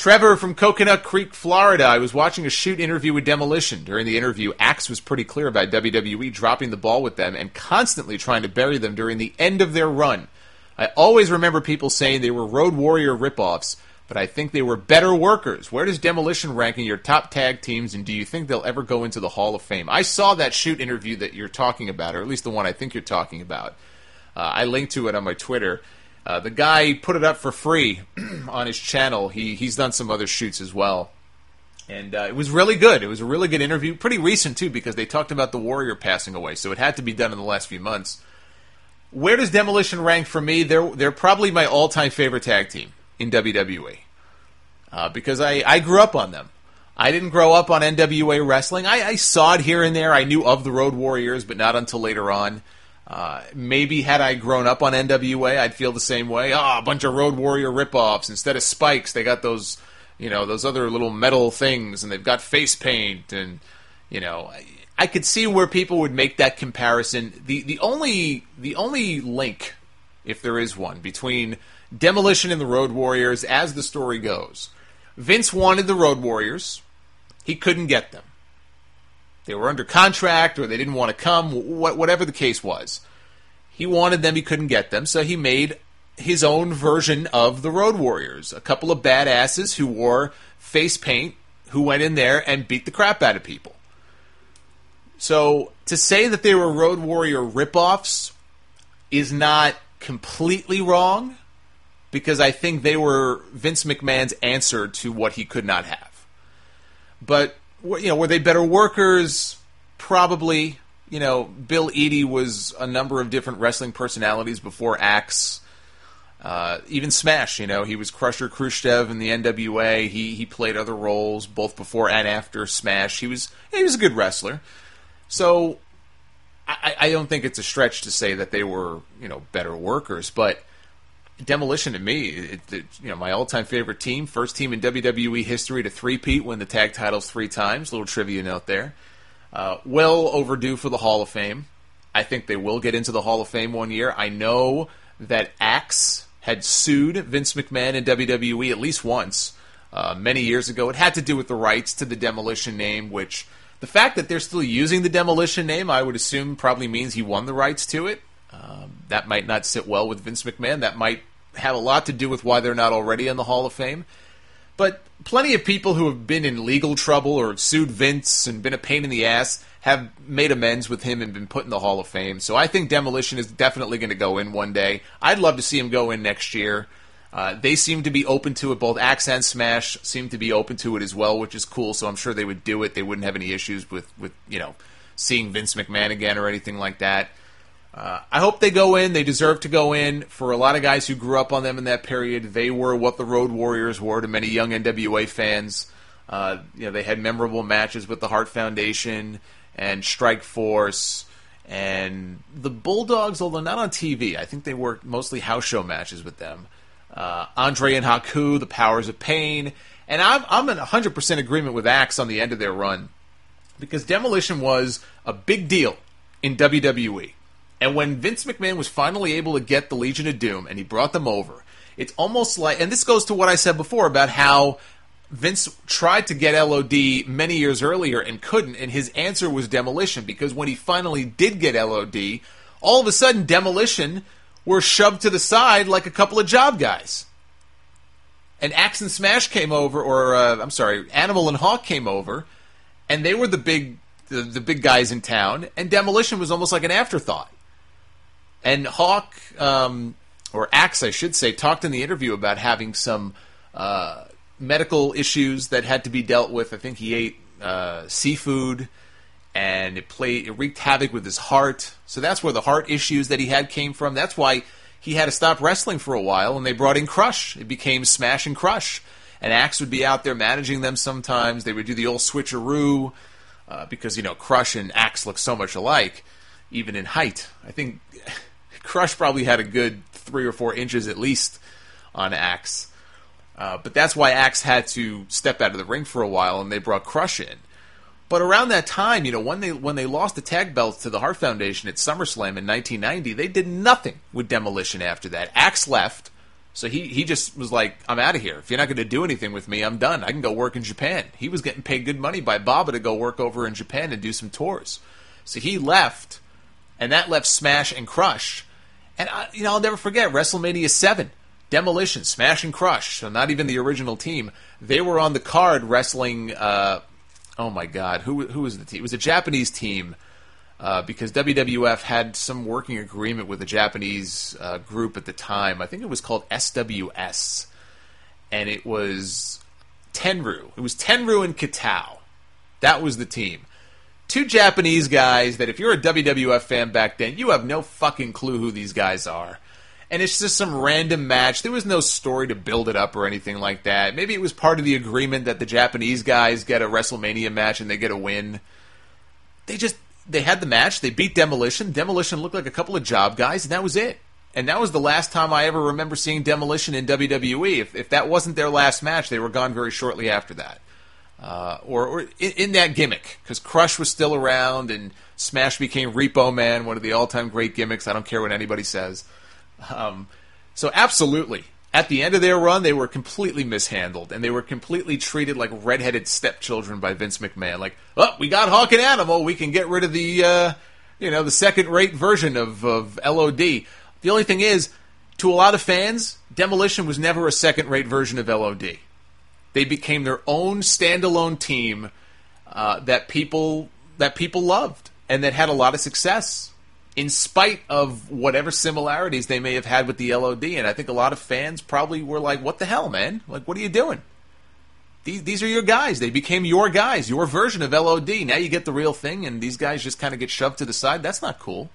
Trevor from Coconut Creek, Florida. I was watching a shoot interview with Demolition. During the interview, Axe was pretty clear about WWE dropping the ball with them and constantly trying to bury them during the end of their run. I always remember people saying they were Road Warrior ripoffs, but I think they were better workers. Where does Demolition rank in your top tag teams, and do you think they'll ever go into the Hall of Fame? I saw that shoot interview that you're talking about, or at least the one I think you're talking about. I linked to it on my Twitter. The guy put it up for free on his channel. He's done some other shoots as well. And it was really good. It was a really good interview. Pretty recent, too, because they talked about the Warrior passing away, so it had to be done in the last few months. Where does Demolition rank for me? They're probably my all-time favorite tag team in WWE. Because I grew up on them. I didn't grow up on NWA wrestling. I saw it here and there. I knew of the Road Warriors, but not until later on. Maybe had I grown up on NWA, I'd feel the same way. A bunch of Road Warrior ripoffs. Instead of spikes, they got those, those other little metal things, and they've got face paint, and, I could see where people would make that comparison. The only link, if there is one, between Demolition and the Road Warriors, as the story goes, Vince wanted the Road Warriors. He couldn't get them. They were under contract, or they didn't want to come, whatever the case was. He wanted them, he couldn't get them, so he made his own version of the Road Warriors. A couple of badasses who wore face paint, who went in there and beat the crap out of people. So, to say that they were Road Warrior ripoffs is not completely wrong, because I think they were Vince McMahon's answer to what he could not have. But, were they better workers? Probably. Bill Eadie was a number of different wrestling personalities before Axe. Even Smash, he was Crusher Khrushchev in the NWA. He played other roles both before and after Smash. He was a good wrestler. So I don't think it's a stretch to say that they were better workers. But Demolition to me, my all-time favorite team, first team in WWE history to three-peat, win the tag titles 3 times. Little trivia note there. Well overdue for the Hall of Fame. I think they will get into the Hall of Fame one year. I know that Axe had sued Vince McMahon in WWE at least once many years ago. It had to do with the rights to the Demolition name, which the fact that they're still using the Demolition name, I would assume probably means he won the rights to it. That might not sit well with Vince McMahon. That might have a lot to do with why they're not already in the Hall of Fame. But plenty of people who have been in legal trouble or sued Vince and been a pain in the ass have made amends with him and been put in the Hall of Fame. So I think Demolition is definitely going to go in one day. I'd love to see him go in next year. They seem to be open to it. Both Axe and Smash seem to be open to it as well, which is cool. So I'm sure they would do it. They wouldn't have any issues with seeing Vince McMahon again or anything like that. I hope they go in. They deserve to go in. For a lot of guys who grew up on them in that period, they were what the Road Warriors were to many young NWA fans. They had memorable matches with the Hart Foundation and Strike Force and the Bulldogs, although not on TV. I think they worked mostly house show matches with them. Andre and Haku, the Powers of Pain. And I'm in 100% agreement with Axe on the end of their run, because Demolition was a big deal in WWE. And when Vince McMahon was finally able to get the Legion of Doom and he brought them over, it's almost like, and this goes to what I said before about how Vince tried to get LOD many years earlier and couldn't, and his answer was Demolition, because when he finally did get LOD, all of a sudden Demolition were shoved to the side like a couple of job guys. And Axe and Smash came over, Animal and Hawk came over, and they were the big guys in town, and Demolition was almost like an afterthought. And Hawk, or Axe, I should say, talked in the interview about having some medical issues that had to be dealt with. I think he ate seafood, and it wreaked havoc with his heart. So that's where the heart issues that he had came from. That's why he had to stop wrestling for a while, and they brought in Crush. It became Smash and Crush. And Axe would be out there managing them sometimes. They would do the old switcheroo, because, Crush and Axe look so much alike, even in height. I think Crush probably had a good 3 or 4 inches at least on Axe. But that's why Axe had to step out of the ring for a while, and they brought Crush in. But around that time, when they lost the tag belts to the Hart Foundation at SummerSlam in 1990, they did nothing with Demolition after that. Axe left, So he just was like, I'm out of here. If you're not going to do anything with me, I'm done. I can go work in Japan. He was getting paid good money by Baba to go work over in Japan and do some tours. So he left, and that left Smash and Crush. And I'll never forget WrestleMania 7. Demolition, Smash and Crush, so not even the original team. They were on the card wrestling, oh my God, who was the team? It was a Japanese team, because WWF had some working agreement with a Japanese group at the time. I think it was called SWS, and it was Tenryu. It was Tenryu and Kitao. That was the team. Two Japanese guys that if you're a WWF fan back then, you have no fucking clue who these guys are. And it's just some random match. There was no story to build it up or anything like that. Maybe it was part of the agreement that the Japanese guys get a WrestleMania match and they get a win. They had the match. They beat Demolition. Demolition looked like a couple of job guys, and that was it. And that was the last time I ever remember seeing Demolition in WWE. If that wasn't their last match, they were gone very shortly after that. Or in that gimmick, because Crush was still around, and Smash became Repo Man, one of the all-time great gimmicks. I don't care what anybody says. So absolutely, at the end of their run, they were completely mishandled, and they were completely treated like redheaded stepchildren by Vince McMahon. Like, oh, we got Hawk and Animal, we can get rid of the second-rate version of LOD. The only thing is, to a lot of fans, Demolition was never a second-rate version of LOD. They became their own standalone team that people loved and that had a lot of success, in spite of whatever similarities they may have had with the LOD. And I think a lot of fans probably were like, what the hell, man? Like, what are you doing? These are your guys. They became your guys, your version of LOD. Now you get the real thing, and these guys just kind of get shoved to the side. That's not cool.